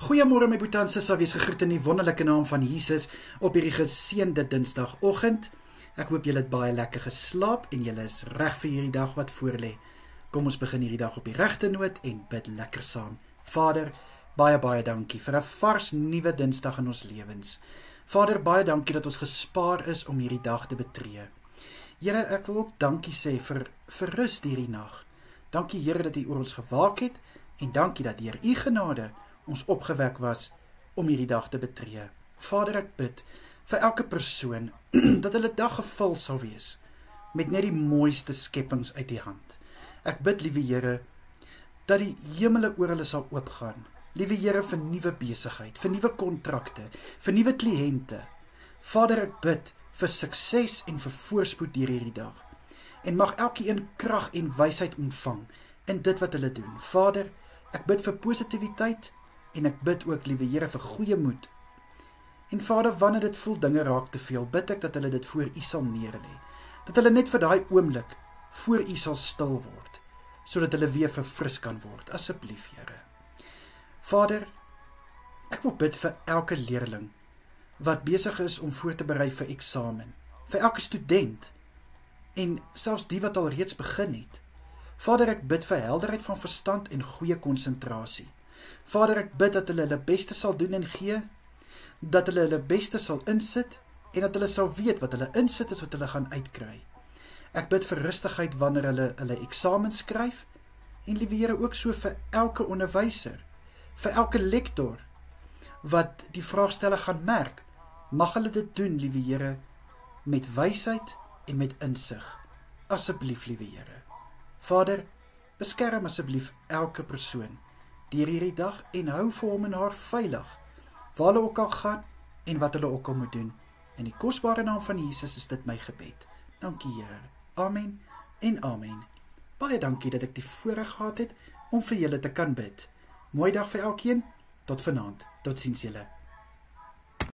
Goeiemôre my boetie en sissa, wees gegroet in die wonderlike naam van Jesus op hierdie geseënde Dinsdagoggend. Ek hoop julle het baie lekker geslaap en julle is reg vir hierdie dag wat voorlê. Kom ons begin hierdie dag op die regte noot en bid lekker saam. Vader, baie dankie vir 'n vars nuwe Dinsdag in ons lewens. Vader, baie dankie dat ons gespaar is om hierdie dag te betree. Here, ek wil ook dankie sê vir rus hierdie nag. Dankie Here dat U oor ons gewaak het en dankie dat deur U genade ons opgewek was om hierdie dag te betree. Vader, ek bid vir elke persoon dat hulle dag gevul sal wees met net die mooiste skepings uit die hand. Ek bid, liewe Here, dat die hemele oor hulle sal oopgaan. Liewe Here, vir nuwe besigheid, vir nuwe kontrakte, vir nuwe kliënte. Vader, ek bid vir sukses en vir voorspoed deur hierdie dag. En mag elkeen krag en wysheid ontvang in dit wat hulle doen. Vader, ek bid vir positiwiteit en ek bid ook, liewe Here, vir goeie moed. En Vader, wanneer dit voel dinge raak te veel, bid ek dat hulle dit voor U sal neerlê. Dat hulle net vir daai oomblik voor U sal stil word, sodat hulle weer verfris kan word. Asseblief, Here. Vader, ek wil bid vir elke leerling wat besig is om voor te berei vir eksamen, vir elke student en selfs die wat al reeds begin het. Vader, ek bid vir helderheid van verstand en goeie konsentrasie. Vader, ek bid dat hulle beste sal doen en gee, dat hulle beste sal insit en dat hulle sal weet wat hulle insit is wat hulle gaan uitkry. Ek bid vir rustigheid wanneer hulle eksamen skryf en, liewe Here, ook so vir elke onderwyser, vir elke lektor wat die vraagstelle gaan merk. Mag hulle dit doen, liewe Here, met wysheid en met insig. Asseblief, liewe Here. Vader, beskerm asseblief elke persoon deur hierdie dag en hou vir hom en haar veilig, waar hulle ook al gaan en wat hulle ook al moet doen. In die kosbare naam van Jesus is dit my gebed. Dankie, Here. Amen en amen. Baie dankie dat ek die voorreg gehad het om vir julle te kan bid. Mooi dag vir elkeen. Tot vanaand. Totsiens julle.